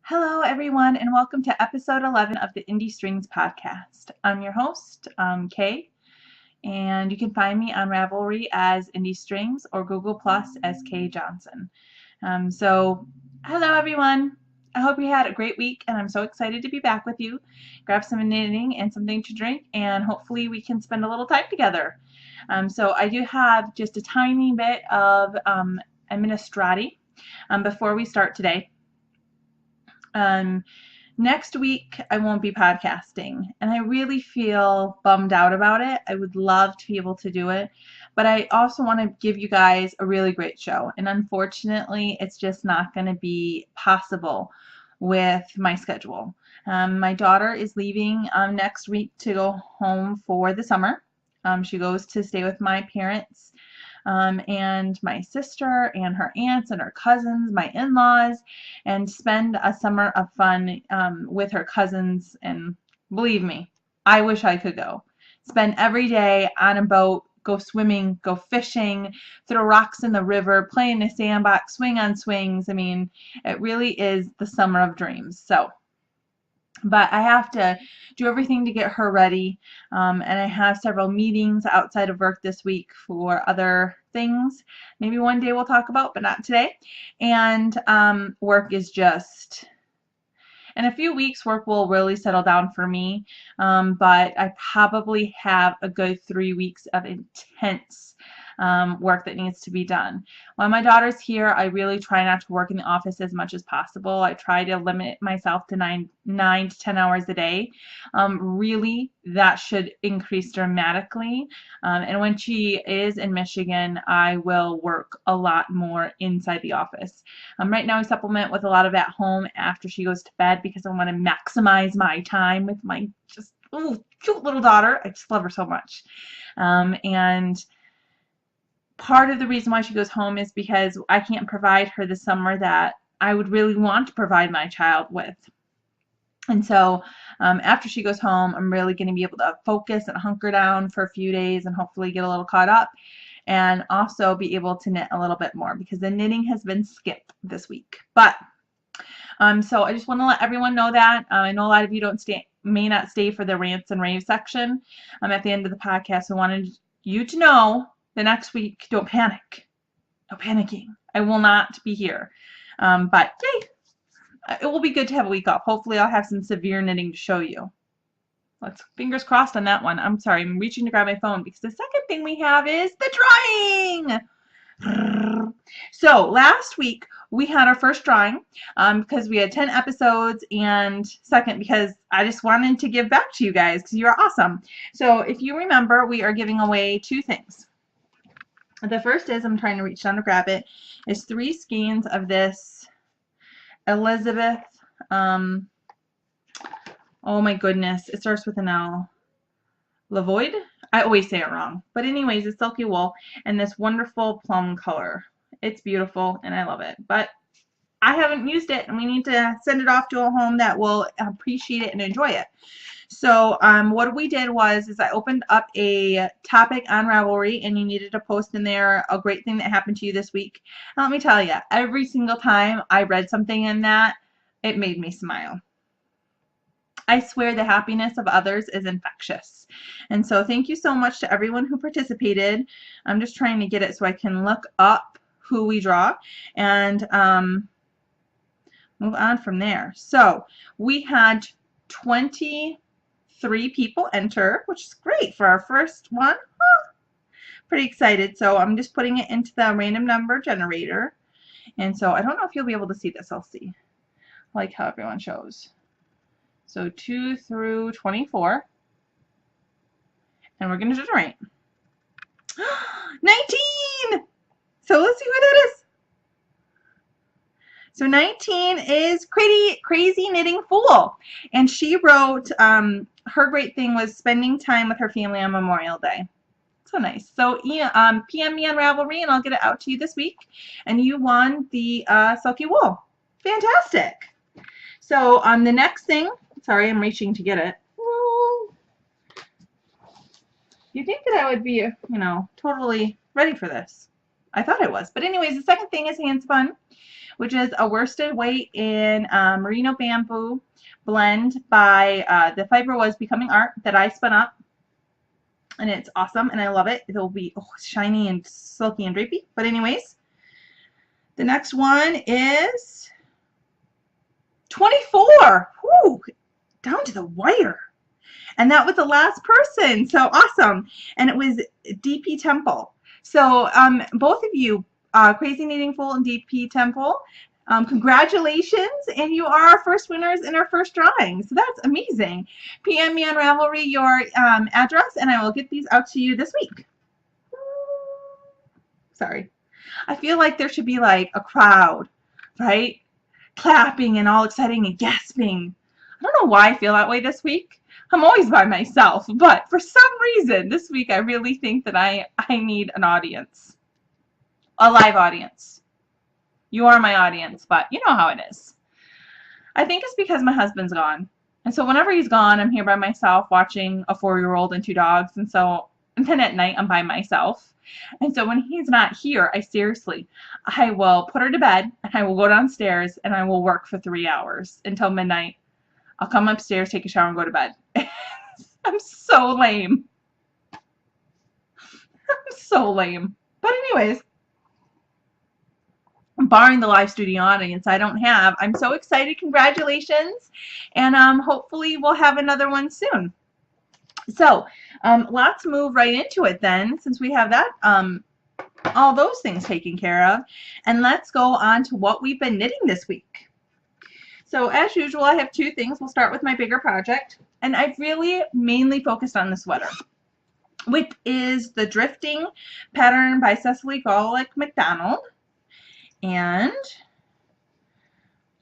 Hello, everyone, and welcome to episode 11 of the Indie Strings podcast. I'm your host, Kay, and you can find me on Ravelry as Indie Strings or Google Plus as Kay Johnson. Hello, everyone. I hope you had a great week, and I'm so excited to be back with you. Grab some knitting and something to drink, and hopefully we can spend a little time together. I do have just a tiny bit of administrati before we start today. Next week, I won't be podcasting, and I really feel bummed out about it. I would love to be able to do it, but I also want to give you guys a really great show, and unfortunately, it's just not going to be possible with my schedule. My daughter is leaving next week to go home for the summer. She goes to stay with my parents and my sister and her aunts and her cousins, my in-laws, and spend a summer of fun with her cousins. And believe me, I wish I could go. Spend every day on a boat, go swimming, go fishing, throw rocks in the river, play in a sandbox, swing on swings. I mean, it really is the summer of dreams. But I have to do everything to get her ready, and I have several meetings outside of work this week for other things. Maybe one day we'll talk about, but not today. And work is just, in a few weeks, work will really settle down for me, but I probably have a good 3 weeks of intense work that needs to be done. When my daughter's here, I really try not to work in the office as much as possible. I try to limit myself to 9 to 10 hours a day. Really, that should increase dramatically. And when she is in Michigan, I will work a lot more inside the office. Right now, I supplement with a lot of at home after she goes to bed because I want to maximize my time with my just cute little daughter. I just love her so much. And part of the reason why she goes home is because I can't provide her the summer that I would really want to provide my child with. And so after she goes home, I'm really going to be able to focus and hunker down for a few days and hopefully get a little caught up and also be able to knit a little bit more because the knitting has been skipped this week. But so I just want to let everyone know that. I know a lot of you may not stay for the rants and raves section at the end of the podcast. I wanted you to know the next week, don't panic. No panicking. I will not be here. But yay, it will be good to have a week off. Hopefully I'll have some severe knitting to show you. Let's fingers crossed on that one. I'm sorry, I'm reaching to grab my phone because the second thing we have is the drawing. So last week we had our first drawing because we had 10 episodes, and second because I just wanted to give back to you guys because you're awesome. So if you remember, we are giving away 2 things. The first is, I'm trying to reach down to grab it, is 3 skeins of this Elizabeth, oh my goodness, it starts with an L, Lavoid? I always say it wrong. But anyways, it's silky wool and this wonderful plum color. It's beautiful and I love it. But I haven't used it and we need to send it off to a home that will appreciate it and enjoy it. So what we did was I opened up a topic on Ravelry and you needed to post in there a great thing that happened to you this week. And let me tell you, every single time I read something in that, it made me smile. I swear the happiness of others is infectious. And so thank you so much to everyone who participated. I'm just trying to get it so I can look up who we draw and move on from there. So we had 23 people enter, which is great for our first one. Pretty excited. So I'm just putting it into the random number generator. And so I don't know if you'll be able to see this. I'll see. I like how everyone shows. So 2 through 24. And we're going to generate. 19! So let's see what that is. So 19 is Crazy Knitting Fool. And she wrote, her great thing was spending time with her family on Memorial Day. So nice. So PM me on Ravelry and I'll get it out to you this week. And you won the silky wool. Fantastic. So the next thing, sorry, I'm reaching to get it. You'd think that I would be, totally ready for this. I thought it was. But anyways, the second thing is hand spun, which is a worsted weight in merino bamboo blend by The Fiber Was Becoming Art that I spun up. And it's awesome, and I love it. It'll be shiny and silky and drapey. But anyways, the next one is 24. Whew, down to the wire. And that was the last person. So awesome. And it was DP Temple. So both of you, Crazy Knitting Fool and DP Temple, congratulations, and you are our first winners in our first drawing. So that's amazing. PM me on Ravelry your address, and I will get these out to you this week. Sorry. I feel like there should be like a crowd, right? Clapping and all exciting and gasping. I don't know why I feel that way this week. I'm always by myself, but for some reason this week I really think that I need an audience. A live audience. You are my audience, but you know how it is. I think it's because my husband's gone. And so whenever he's gone, I'm here by myself watching a 4-year-old and 2 dogs. And then at night, I'm by myself. And so when he's not here, I will put her to bed, and I will go downstairs, and I will work for 3 hours until midnight. I'll come upstairs, take a shower, and go to bed. I'm so lame. I'm so lame. But anyways, barring the live studio audience I'm so excited. Congratulations. And hopefully we'll have another one soon. So let's move right into it then, since we have that all those things taken care of. And let's go on to what we've been knitting this week. So as usual, I have 2 things. We'll start with my bigger project. And I've really mainly focused on the sweater, which is the Drifting pattern by Cecily Golick McDonald. And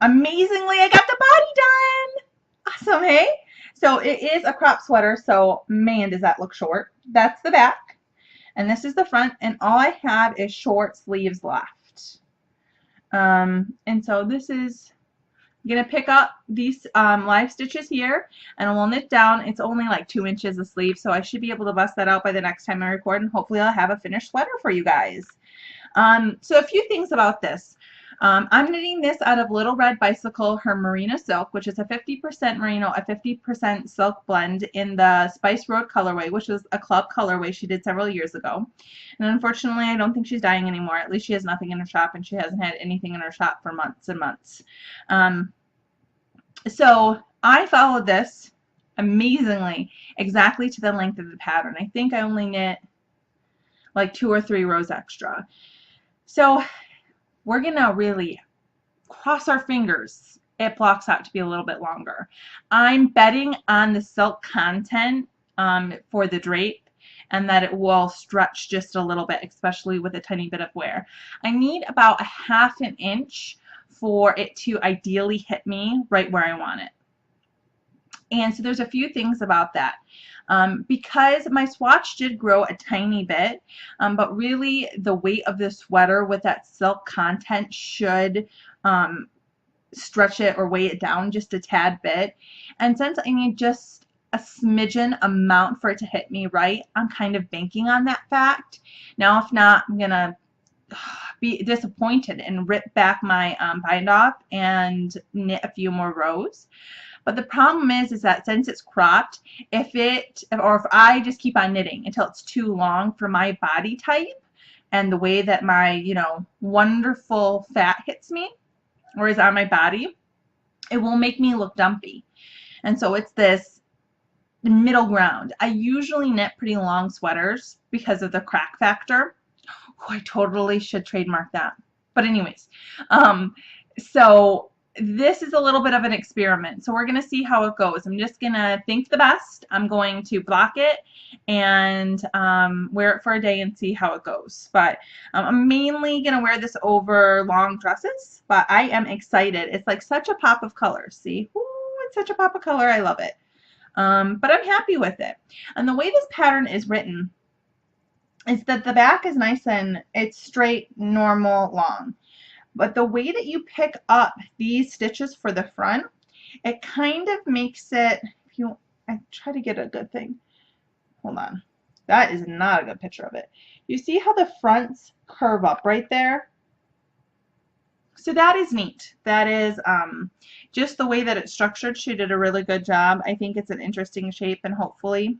amazingly, I got the body done. Awesome, hey? So it is a crop sweater, so man, does that look short. That's the back, and this is the front, and all I have is short sleeves left. And so this is, I'm going to pick up these live stitches here, and we'll knit down. It's only like 2 inches of sleeve, so I should be able to bust that out by the next time I record, and hopefully I'll have a finished sweater for you guys. So a few things about this. I'm knitting this out of Little Red Bicycle, her merino silk, which is a 50% merino, a 50% silk blend in the Spice Road colorway, which is a club colorway she did several years ago. And unfortunately, I don't think she's dying anymore. At least she has nothing in her shop, and she hasn't had anything in her shop for months and months. So I followed this amazingly exactly to the length of the pattern. I think I only knit like 2 or 3 rows extra. So we're going to really cross our fingers it blocks out to be a little bit longer. I'm betting on the silk content for the drape, and that it will stretch just a little bit, especially with a tiny bit of wear. I need about a 1/2 inch for it to ideally hit me right where I want it. And so there's a few things about that. Because my swatch did grow a tiny bit, but really the weight of the sweater with that silk content should stretch it or weigh it down just a tad bit. And since I need just a smidgen amount for it to hit me right, I'm kind of banking on that fact. Now, if not, I'm gonna be disappointed and rip back my bind off and knit a few more rows. But the problem is that since it's cropped, if I just keep on knitting until it's too long for my body type and the way that my, wonderful fat hits me or is on my body, it will make me look dumpy. And so it's this middle ground. I usually knit pretty long sweaters because of the crack factor. Oh, I totally should trademark that. But anyways, so this is a little bit of an experiment. So we're going to see how it goes. I'm just going to think the best. I'm going to block it and wear it for a day and see how it goes. But I'm mainly going to wear this over long dresses, but I am excited. It's like such a pop of color. See? Ooh, it's such a pop of color. I love it. But I'm happy with it. And the way this pattern is written is that the back is nice and it's straight, normal, long. But the way that you pick up these stitches for the front, it kind of makes it, I try to get a good thing. Hold on. That is not a good picture of it. You see how the fronts curve up right there? So that is neat. That is just the way that it's structured. She did a really good job. I think it's an interesting shape, and hopefully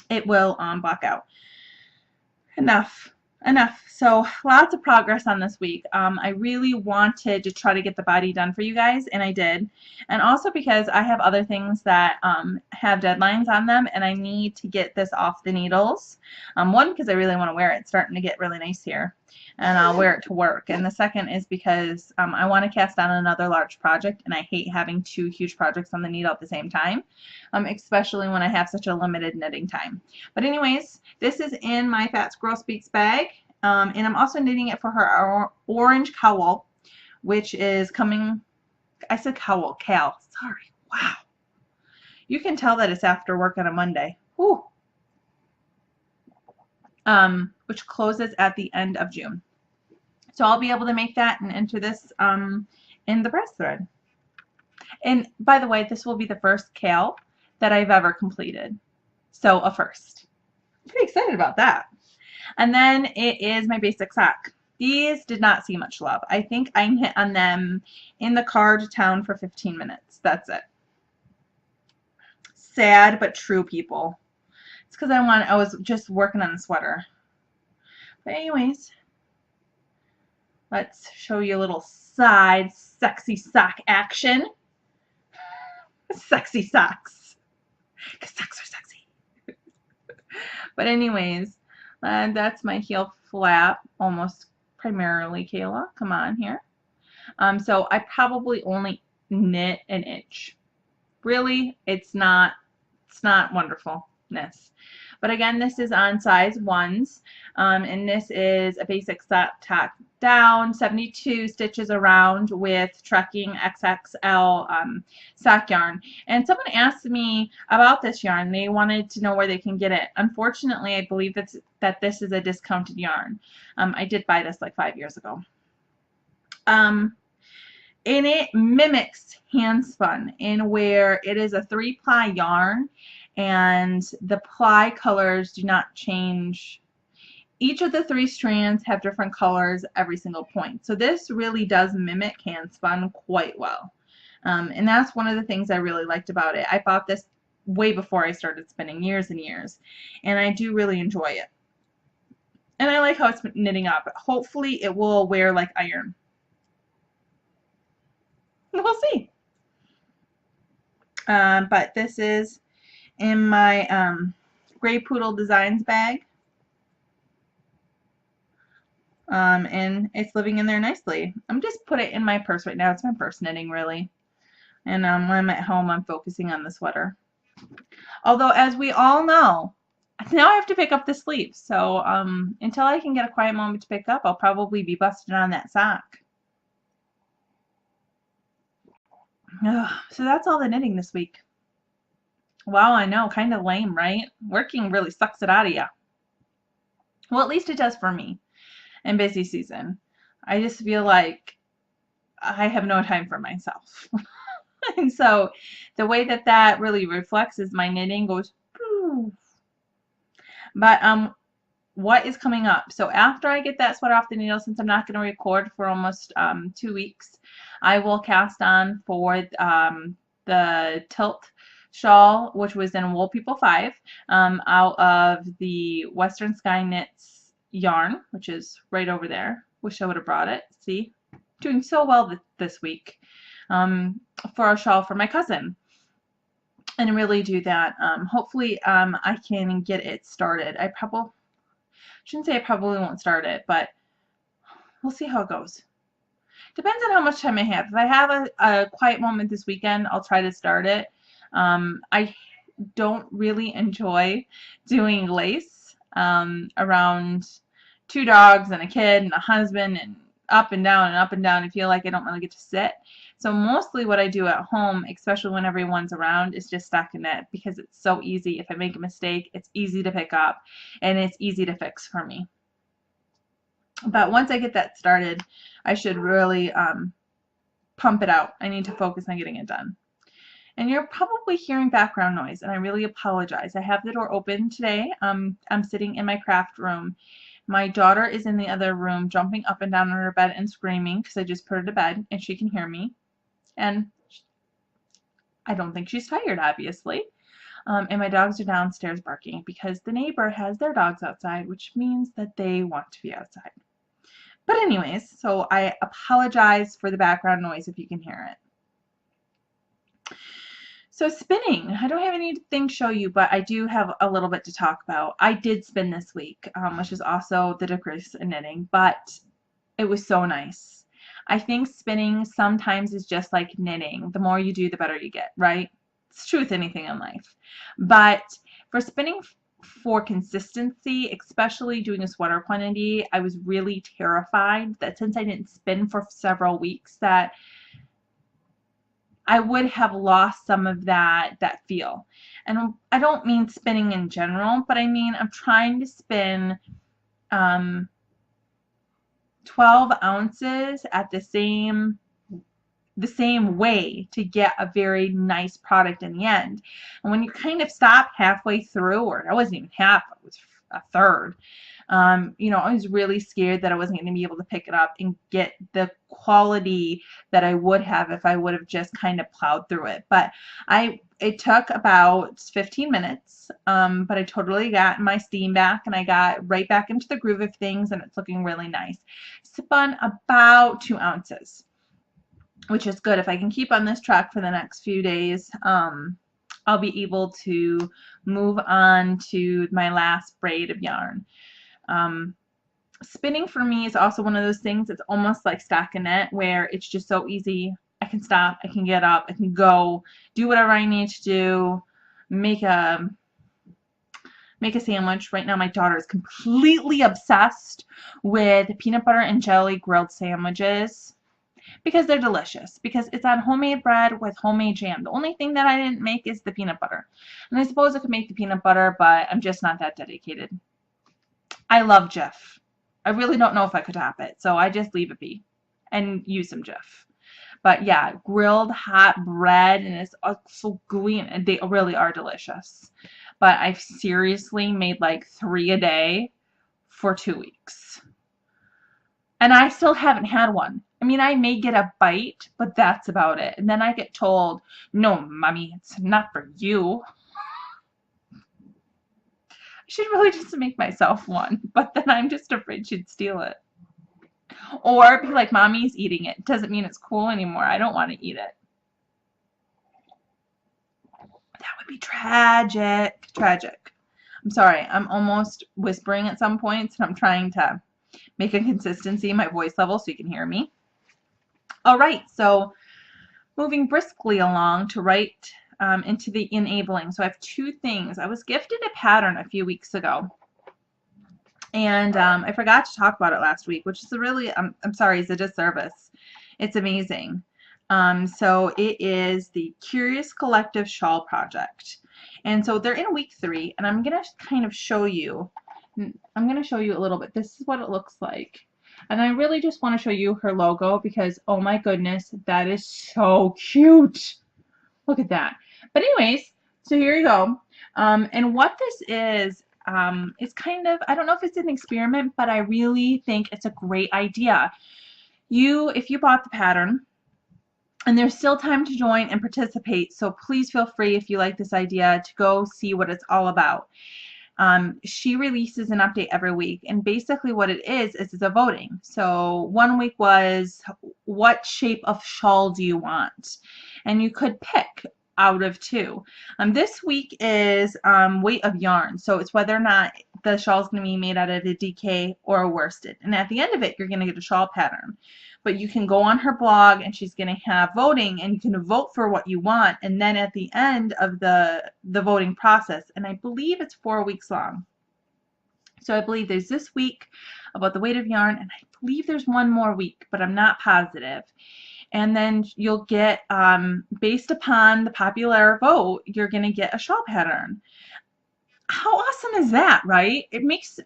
it will block out. Enough. So lots of progress on this week. I really wanted to try to get the body done for you guys, and I did. And also because I have other things that have deadlines on them, and I need to get this off the needles. One, because I really want to wear it. It's starting to get really nice here, and I'll wear it to work. And the second is because I want to cast on another large project, and I hate having two huge projects on the needle at the same time, especially when I have such a limited knitting time. But anyways, this is in my Fat Squirrel Speaks bag, and I'm also knitting it for her orange cowl, which is coming. I said cowl, sorry. Wow. You can tell that it's after work on a Monday. Whew. Which closes at the end of June. So I'll be able to make that and enter this in the press thread. And by the way, this will be the first Kale that I've ever completed. So a first. I'm pretty excited about that. And then it is my basic sock. These did not see much love. I think I knit on them in the car to town for 15 minutes. That's it. Sad but true, people. It's because I was just working on the sweater. But anyways, let's show you a little side sexy sock action. Sexy socks. Because socks are sexy. But anyways, that's my heel flap, almost primarily, Kayla. Come on here. So I probably only knit an inch. Really, it's not wonderfulness. But again, this is on size 1s, and this is a basic sock tack down, 72 stitches around with trekking XXL sock yarn. And someone asked me about this yarn. They wanted to know where they can get it. Unfortunately, I believe that this is a discounted yarn. I did buy this like 5 years ago. And it mimics hand spun in where it is a 3-ply yarn, and the ply colors do not change. Each of the 3 strands have different colors every single point. So this really does mimic hand spun quite well. And that's one of the things I really liked about it. I bought this way before I started spinning, years and years. And I do really enjoy it. And I like how it's knitting up. Hopefully it will wear like iron. We'll see. But this is in my Gray Poodle Designs bag. And it's living in there nicely. I'm just put it in my purse right now. It's my purse knitting, really. And when I'm at home, I'm focusing on the sweater. Although, as we all know, now I have to pick up the sleeves. So until I can get a quiet moment to pick up, I'll probably be busting on that sock. So that's all the knitting this week. Wow, I know, kind of lame, right? Working really sucks it out of you. Well, at least it does for me in busy season. I just feel like I have no time for myself. And so the way that really reflects is my knitting goes poof. But what is coming up? So after I get that sweater off the needle, since I'm not going to record for almost 2 weeks, I will cast on for the Tilt shawl, which was in Wool People 5, out of the Western Sky Knits yarn, which is right over there. Wish I would have brought it. See? Doing so well this week for a shawl for my cousin. And really do that. Hopefully I can get it started. I shouldn't say I probably won't start it, but we'll see how it goes. Depends on how much time I have. If I have a quiet moment this weekend, I'll try to start it. I don't really enjoy doing lace around 2 dogs and a kid and a husband and up and down and up and down. I feel like I don't really get to sit. So mostly what I do at home, especially when everyone's around, is just stockinette because it's so easy. If I make a mistake, it's easy to pick up and it's easy to fix for me. But once I get that started, I should really pump it out. I need to focus on getting it done. And you're probably hearing background noise, and I really apologize. I have the door open today. I'm sitting in my craft room. My daughter is in the other room jumping up and down on her bed and screaming because I just put her to bed and she can hear me. And I don't think she's tired, obviously. And my dogs are downstairs barking because the neighbor has their dogs outside, which means that they want to be outside. But anyways, so I apologize for the background noise if you can hear it. So spinning, I don't have anything to show you, but I do have a little bit to talk about. I did spin this week, which is also the decrease in knitting, but it was so nice. I think spinning sometimes is just like knitting. The more you do, the better you get, right? It's true with anything in life. But for spinning for consistency, especially doing a sweater quantity, I was really terrified that since I didn't spin for several weeks that I would have lost some of that feel. And I don't mean spinning in general, but I mean I'm trying to spin 12 ounces at the same way to get a very nice product in the end. And when you kind of stop halfway through, or I wasn't even half, it was a third, I was really scared that I wasn't going to be able to pick it up and get the quality that I would have if I would have just kind of plowed through it. But it took about 15 minutes, but I totally got my steam back and I got right back into the groove of things, and it's looking really nice. Spun about 2 ounces, which is good. If I can keep on this track for the next few days, I'll be able to move on to my last braid of yarn. Spinning for me is also one of those things, it's almost like stockinette, where it's just so easy. I can stop, I can get up, I can go, do whatever I need to do, make a sandwich. Right now my daughter is completely obsessed with peanut butter and jelly grilled sandwiches because they're delicious, because it's on homemade bread with homemade jam. The only thing that I didn't make is the peanut butter. And I suppose I could make the peanut butter, but I'm just not that dedicated. I love Jif. I really don't know if I could top it, so I just leave it be and use some Jif. But yeah, grilled hot bread, and it's so gooey, and they really are delicious. But I've seriously made like 3 a day for 2 weeks. And I still haven't had one. I mean, I may get a bite, but that's about it. And then I get told, no, mommy, it's not for you. I should really just make myself one, but then I'm just afraid she'd steal it. Or be like, mommy's eating it. Doesn't mean it's cool anymore. I don't want to eat it. That would be tragic. Tragic. I'm sorry. I'm almost whispering at some points, and I'm trying to make a consistency in my voice level so you can hear me. All right, so moving briskly along to right into the enabling. So I have 2 things. I was gifted a pattern a few weeks ago, and I forgot to talk about it last week, which is really, I'm sorry, it's a disservice. It's amazing. So it is the Curious Collective Shawl Project. And so they're in week 3, and I'm going to kind of show you. I'm going to show you a little bit. This is what it looks like. And I really just want to show you her logo because, oh my goodness, that is so cute. Look at that. But anyways, so here you go. And what this is kind of, I don't know if it's an experiment, but I really think it's a great idea. If you bought the pattern, and there's still time to join and participate, so please feel free, if you like this idea, to go see what it's all about. She releases an update every week, and basically what it is it's a voting. So one week was, what shape of shawl do you want? And you could pick out of 2. This week is weight of yarn, so it's whether or not the shawl is going to be made out of a DK or a worsted. And at the end of it, you're going to get a shawl pattern. But you can go on her blog, and she's going to have voting, and you can vote for what you want. And then at the end of the voting process, and I believe it's 4 weeks long. So I believe there's this week about the weight of yarn, and I believe there's one more week, but I'm not positive. And then you'll get, based upon the popular vote, you're going to get a shawl pattern. How awesome is that, right? It makes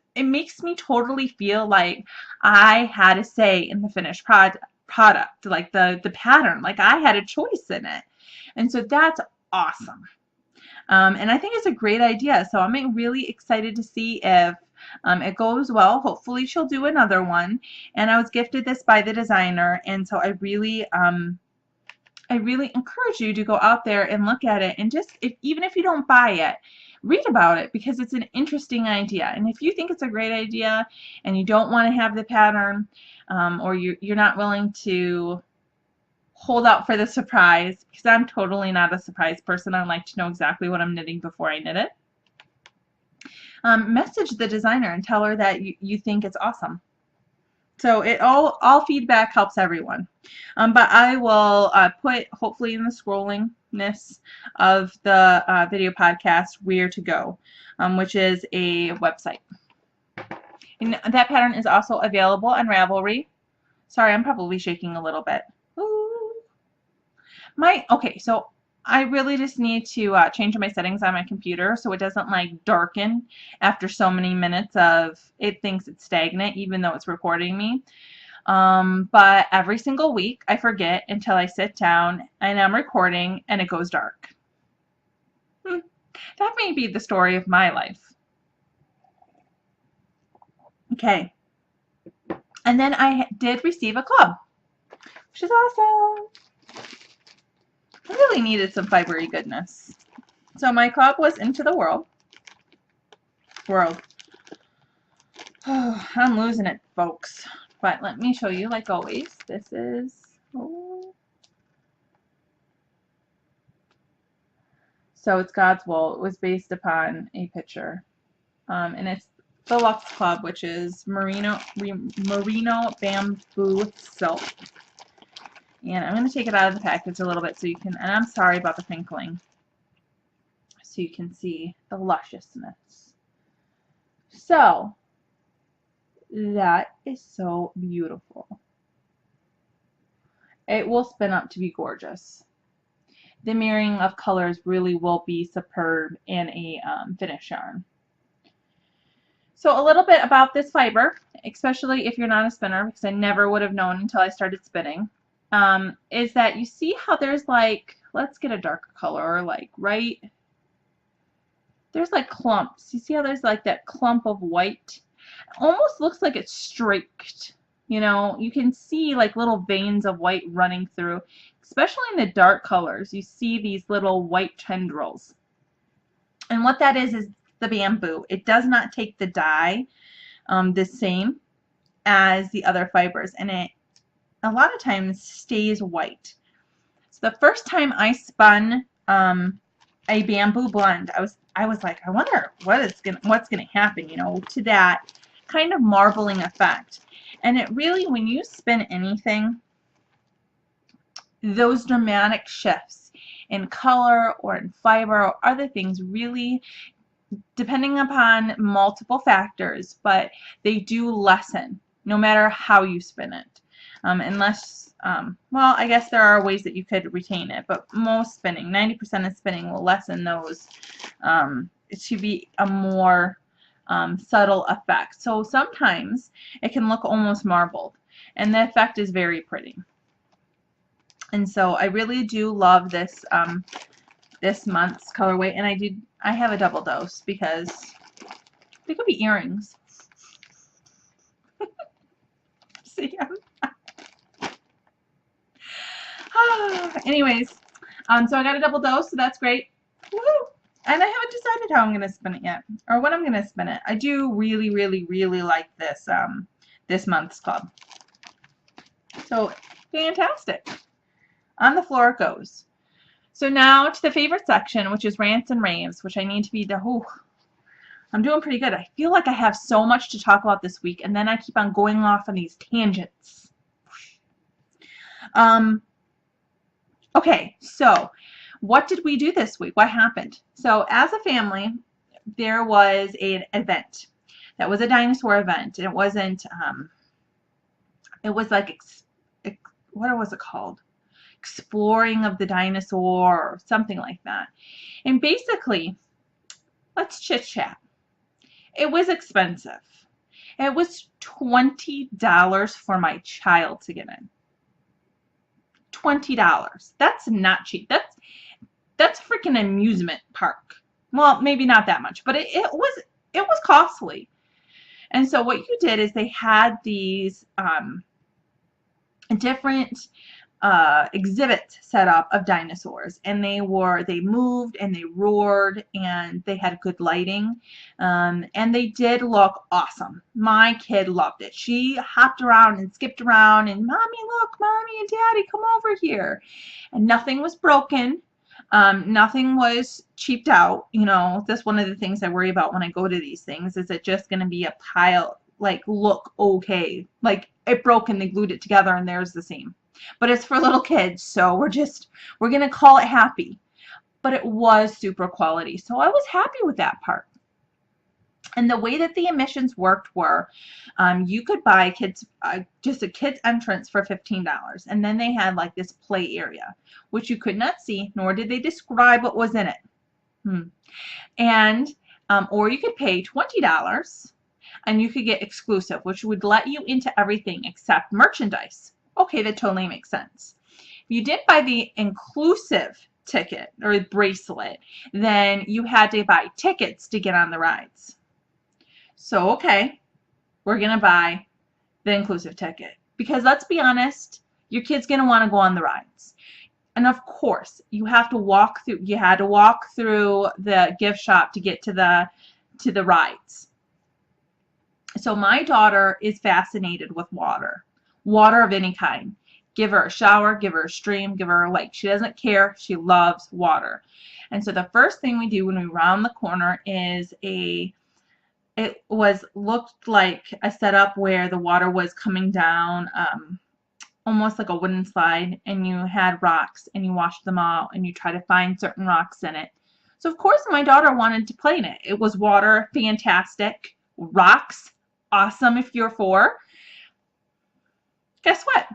me totally feel like I had a say in the finished product, like the pattern, like I had a choice in it. And so that's awesome. And I think it's a great idea. So I'm really excited to see if it goes well. Hopefully she'll do another one. And I was gifted this by the designer, and so I really encourage you to go out there and look at it, and just even if you don't buy it, read about it, because it's an interesting idea. And if you think it's a great idea and you don't want to have the pattern, or you're not willing to hold out for the surprise, because I'm totally not a surprise person. I like to know exactly what I'm knitting before I knit it. Message the designer and tell her that you think it's awesome. So all feedback helps everyone. But I will put, hopefully in the scrollingness of the video podcast, where to go, which is a website. And that pattern is also available on Ravelry. Sorry, I'm probably shaking a little bit. Okay, so I really just need to change my settings on my computer so it doesn't like darken after so many minutes of it thinks it's stagnant even though it's recording me. But every single week I forget until I sit down and I'm recording and it goes dark. That may be the story of my life. Okay. And then I did receive a club, which is awesome. I really needed some fibery goodness. So my club was Into the World. Oh, I'm losing it, folks. But let me show you, like always. This is... So it's God's Wool. It was based upon a picture. And it's the Luxe Club, which is merino bamboo silk. And I'm going to take it out of the package a little bit so you can, and I'm sorry about the crinkling, so you can see the lusciousness. So, that is so beautiful. It will spin up to be gorgeous. The mirroring of colors really will be superb in a finish yarn. So a little bit about this fiber, especially if you're not a spinner, because I never would have known until I started spinning. Is that you see how there's like, let's get a darker color, like right, there's like clumps. You see how there's like that clump of white? It almost looks like it's streaked. You know, you can see like little veins of white running through, especially in the dark colors. You see these little white tendrils. And what that is the bamboo. It does not take the dye the same as the other fibers, and it a lot of times stays white. So the first time I spun a bamboo blend, I was like, I wonder what's gonna happen, you know, to that kind of marbling effect. And it really, when you spin anything, those dramatic shifts in color or in fiber or other things really, depending upon multiple factors, but they do lessen no matter how you spin it. Unless, well, I guess there are ways that you could retain it, but most spinning, 90% of spinning will lessen those. It should be a more subtle effect. So sometimes it can look almost marbled, and the effect is very pretty. And so I really do love this this month's colorway, and I have a double dose because they could be earrings. See, anyways, so I got a double dose, so that's great. Woo! And I haven't decided how I'm going to spin it yet, or when I'm going to spin it. I do really, really, really like this this month's club. So, fantastic. On the floor it goes. So now to the favorite section, which is rants and raves, which I need to be I'm doing pretty good. I feel like I have so much to talk about this week, and then I keep on going off on these tangents. Okay, so what did we do this week? What happened? So as a family, there was an event. That was a dinosaur event. And it wasn't, it was like, what was it called? Exploring of the dinosaur or something like that. And basically, let's chit chat. It was expensive. It was $20 for my child to get in. $20. That's not cheap. That's a freaking amusement park. Well, maybe not that much, but it was costly. And so what you did is they had these different exhibits set up of dinosaurs, and they moved and they roared and they had good lighting, and they did look awesome. My kid loved it. She hopped around and skipped around and, mommy, look, mommy and daddy, come over here. And nothing was broken. Nothing was cheaped out. You know, that's one of the things I worry about when I go to these things. Is it just going to be a pile, like, look okay? Like, it broke and they glued it together and there's the seam. But it's for little kids, so we're going to call it happy. But it was super quality. So I was happy with that part. And the way that the admissions worked were, you could buy just a kids entrance for $15, and then they had like this play area, which you could not see, nor did they describe what was in it. And or you could pay $20, and you could get exclusive, which would let you into everything except merchandise. Okay, that totally makes sense. If you did buy the inclusive ticket or bracelet, then you had to buy tickets to get on the rides. So, okay, we're going to buy the inclusive ticket. Because let's be honest, your kid's going to want to go on the rides. And of course, you had to walk through the gift shop to get to the rides. So my daughter is fascinated with water of any kind. Give her a shower, give her a stream, give her a lake. She doesn't care. She loves water. And so the first thing we do when we round the corner is looked like a setup where the water was coming down, almost like a wooden slide, and you had rocks and you washed them out and you try to find certain rocks in it. So of course my daughter wanted to play in it. It was water, fantastic. Rocks, awesome if you're 4. Guess what?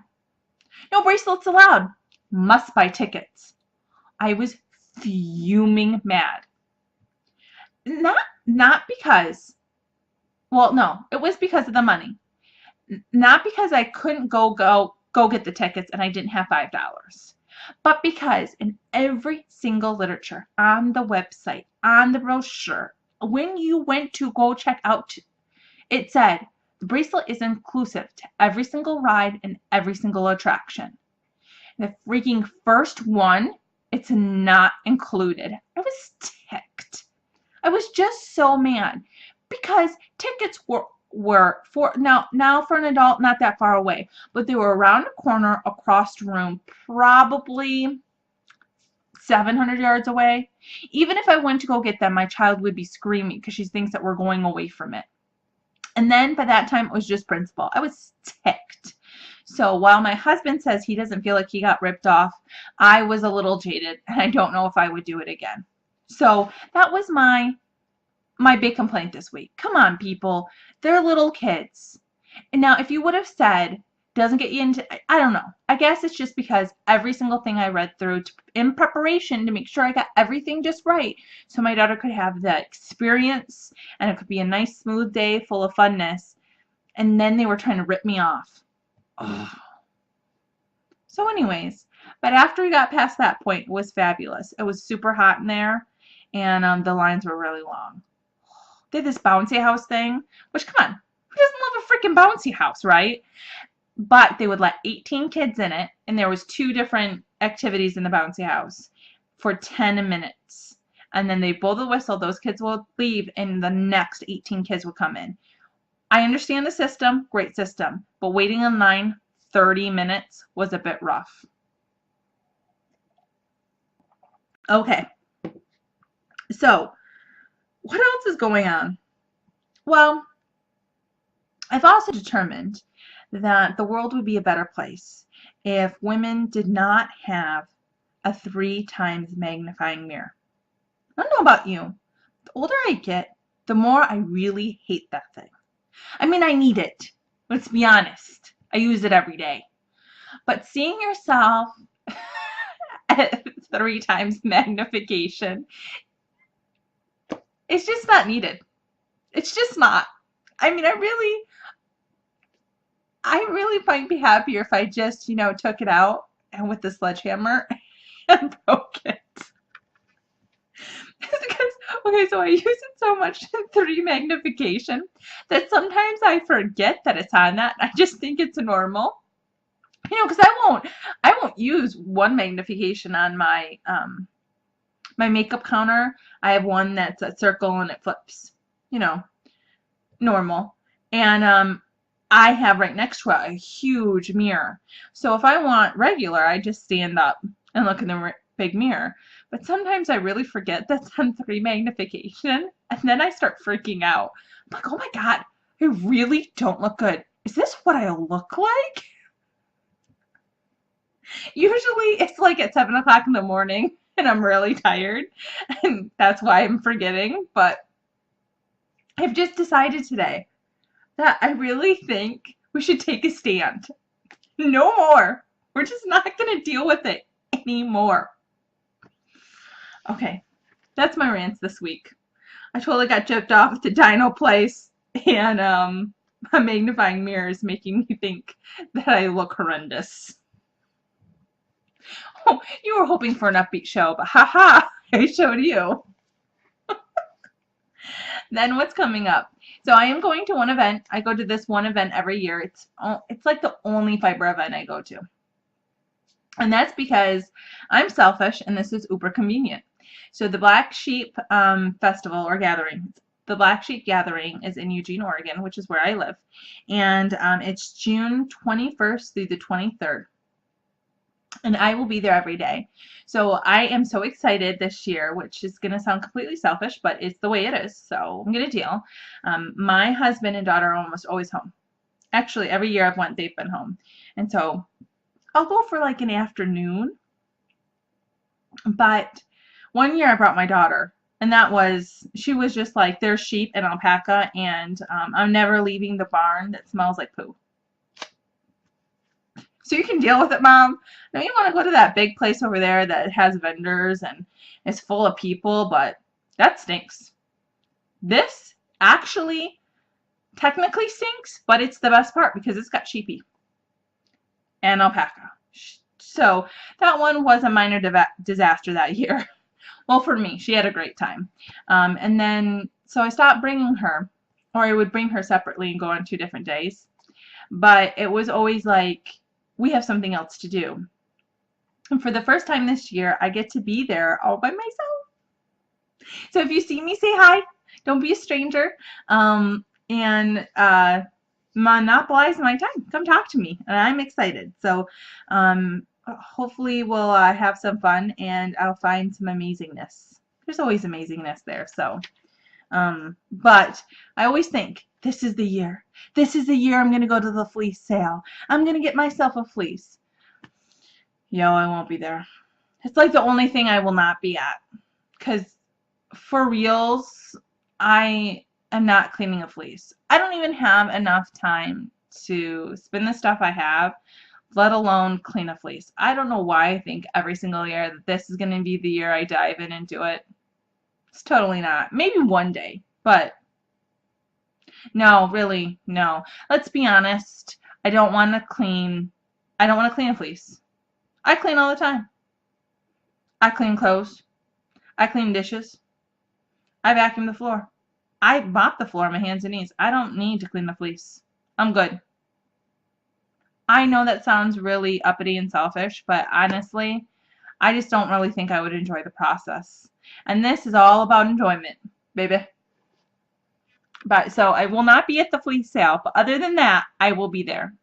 No bracelets allowed. Must buy tickets. I was fuming mad. Not because, well, no, it was because of the money. Not because I couldn't go get the tickets and I didn't have $5. But because in every single literature, on the website, on the brochure, when you went to go check out, it said the bracelet is inclusive to every single ride and every single attraction. The freaking first one, it's not included. I was ticked. I was just so mad because tickets were for now for an adult, not that far away, but they were around the corner across the room, probably 700 yards away. Even if I went to go get them, my child would be screaming because she thinks that we're going away from it. And then by that time, it was just principal. I was ticked. So while my husband says he doesn't feel like he got ripped off, I was a little jaded, and I don't know if I would do it again. So that was my big complaint this week. Come on, people. They're little kids. And now, if you would have said, doesn't get you into, I don't know. I guess it's just because every single thing I read through in preparation to make sure I got everything just right so my daughter could have the experience and it could be a nice, smooth day full of funness. And then they were trying to rip me off. Ugh. So anyways, but after we got past that point, it was fabulous. It was super hot in there, and the lines were really long. They had this bouncy house thing, which, come on, who doesn't love a freaking bouncy house, right? But they would let 18 kids in it, and there was 2 different activities in the bouncy house for 10 minutes. And then they blow the whistle, those kids will leave, and the next 18 kids will come in. I understand the system, great system, but waiting in line 30 minutes was a bit rough. Okay, so what else is going on? Well, I've also determined that the world would be a better place if women did not have a 3 times magnifying mirror. I don't know about you. The older I get, the more I really hate that thing. I mean, I need it. Let's be honest. I use it every day. But seeing yourself at 3 times magnification, it's just not needed. It's just not. I mean, I really might be happier if I just, took it out and with the sledgehammer and broke it. It's because, okay, so I use it so much in 3 magnification that sometimes I forget that it's on that. I just think it's normal. You know, because I won't use 1 magnification on my my makeup counter. I have one that's a circle and it flips, you know, normal. And I have right next to it a huge mirror. So if I want regular, I just stand up and look in the big mirror. But sometimes I really forget that's on 3 magnification, and then I start freaking out. I'm like, oh my God, I really don't look good. Is this what I look like? Usually it's like at 7 o'clock in the morning and I'm really tired, and that's why I'm forgetting. But I've just decided today that I really think we should take a stand. No more. We're just not going to deal with it anymore. Okay, that's my rants this week. I totally got chipped off at the dino place, and a magnifying mirror is making me think that I look horrendous. Oh, you were hoping for an upbeat show, but haha, I showed you. Then what's coming up? So I am going to one event. I go to this one event every year. It's like the only fiber event I go to. And that's because I'm selfish and this is uber convenient. So the Black Sheep Festival or Gathering, the Black Sheep Gathering is in Eugene, Oregon, which is where I live. And it's June 21st through the 23rd. And I will be there every day. So I am so excited this year, which is going to sound completely selfish, but it's the way it is. So I'm going to deal. My husband and daughter are almost always home. Actually, every year I've went, they've been home. And so I'll go for like an afternoon. But one year I brought my daughter, and she was just like, there's sheep and alpaca, and I'm never leaving the barn that smells like poo. So you can deal with it, Mom. Now you want to go to that big place over there that has vendors and is full of people, but that stinks. This actually technically stinks, but it's the best part because it's got sheepy and alpaca. So that one was a minor disaster that year. Well, for me, she had a great time. And then, so I stopped bringing her, or I would bring her separately and go on 2 different days. But it was always like, we have something else to do. And for the first time this year, I get to be there all by myself. So if you see me, say hi. Don't be a stranger. Monopolize my time. Come talk to me. And I'm excited. So hopefully we'll have some fun and I'll find some amazingness. There's always amazingness there. So, but I always think, this is the year. This is the year I'm going to go to the fleece sale. I'm going to get myself a fleece. Yo, I won't be there. It's like the only thing I will not be at. Because for reals, I am not cleaning a fleece. I don't even have enough time to spin the stuff I have, let alone clean a fleece. I don't know why I think every single year that this is going to be the year I dive in and do it. It's totally not. Maybe one day, but no, really, no. Let's be honest. I don't want to clean a fleece. I clean all the time. I clean clothes. I clean dishes. I vacuum the floor. I mop the floor on my hands and knees. I don't need to clean the fleece. I'm good. I know that sounds really uppity and selfish, but honestly, I just don't really think I would enjoy the process. And this is all about enjoyment, baby. But so I will not be at the fleece sale, but other than that, I will be there.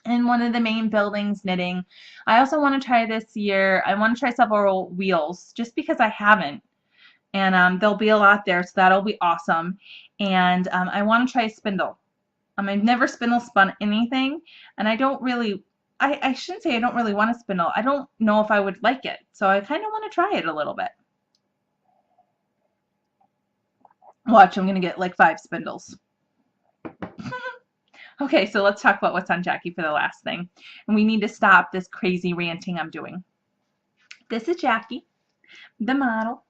In one of the main buildings knitting. I also want to try this year, I want to try several wheels just because I haven't. And there'll be a lot there, so that'll be awesome. And I want to try a spindle. I've never spun anything, and I don't really, I shouldn't say I don't really want a spindle. I don't know if I would like it, so I kind of want to try it a little bit. Watch, I'm going to get like 5 spindles. Okay, so let's talk about what's on Jackie for the last thing. And we need to stop this crazy ranting I'm doing. This is Jackie, the model.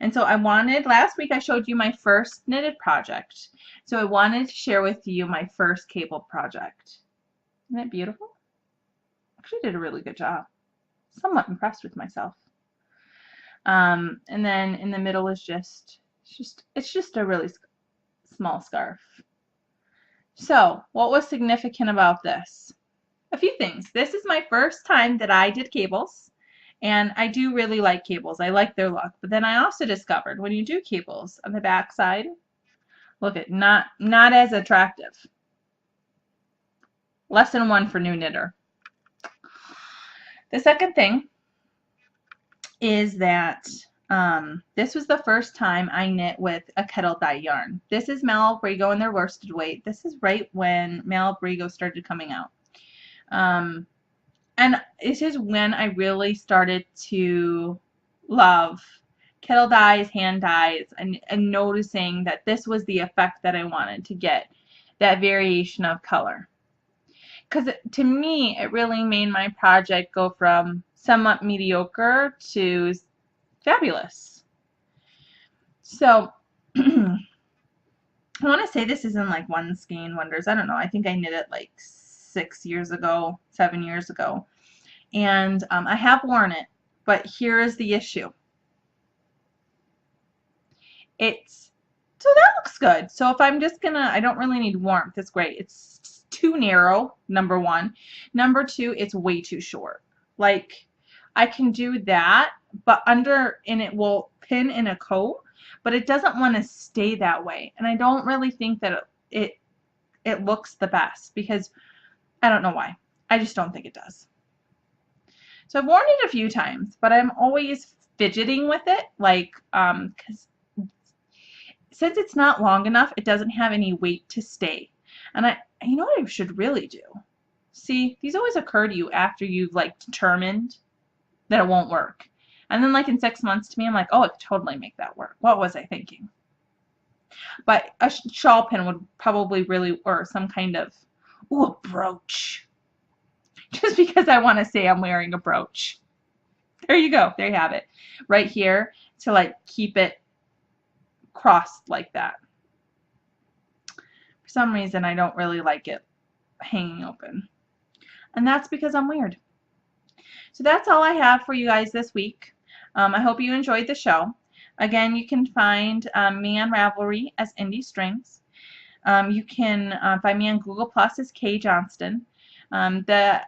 And so last week I showed you my first knitted project. So I wanted to share with you my first cable project. Isn't that beautiful? Actually did a really good job. Somewhat impressed with myself. And then in the middle is it's just a really small scarf. So, what was significant about this? A few things. This is my first time that I did cables, and I do really like cables. I like their look. But then I also discovered when you do cables on the back side, look at not as attractive. Lesson 1 for new knitter. The second thing is that this was the first time I knit with a kettle dye yarn. This is Malabrigo and their worsted weight. This is right when Malabrigo started coming out. And this is when I really started to love kettle dyes, hand dyes, and noticing that this was the effect that I wanted to get, that variation of color. Because to me, it really made my project go from somewhat mediocre to fabulous. So I want to say this isn't like one Skein Wonders. I don't know. I think I knit it like 7 years ago. And I have worn it, but here is the issue. So that looks good. So if I'm just gonna, I don't really need warmth. It's great. It's too narrow, number one. Number two, it's way too short. Like, I can do that, but and it will pin in a coat, but it doesn't want to stay that way. And I don't really think that it looks the best, because I don't know why. I just don't think it does. So I've worn it a few times, but I'm always fidgeting with it, like, because since it's not long enough, it doesn't have any weight to stay. And you know what I should really do? See, these always occur to you after you've like determined that it won't work. And then like in 6 months to me, I'm like, oh, I could totally make that work. What was I thinking? But a shawl pin would probably really, or some kind of, ooh, a brooch. Just because I want to say I'm wearing a brooch. There you go. There you have it. Right here to like keep it crossed like that. For some reason, I don't really like it hanging open. And that's because I'm weird. So that's all I have for you guys this week. I hope you enjoyed the show. Again, you can find me on Ravelry as Indie Strings. You can find me on Google Plus as Kay Johnston. The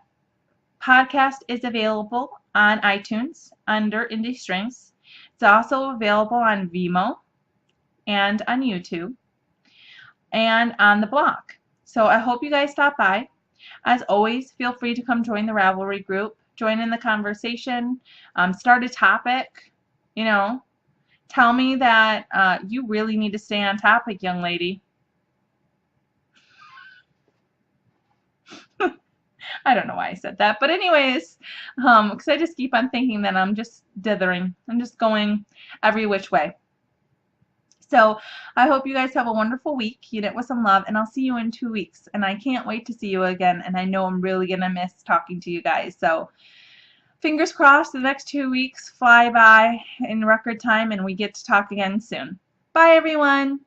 podcast is available on iTunes under Indie Strings. It's also available on Vimeo and on YouTube and on the blog. So I hope you guys stop by. As always, feel free to come join the Ravelry group, join in the conversation, start a topic, you know. Tell me that you really need to stay on topic, young lady. I don't know why I said that, but anyways, because I just keep on thinking that I'm just dithering. I'm just going every which way. So I hope you guys have a wonderful week. You knit with some love, and I'll see you in 2 weeks. And I can't wait to see you again, and I know I'm really going to miss talking to you guys. So fingers crossed the next 2 weeks fly by in record time, and we get to talk again soon. Bye, everyone.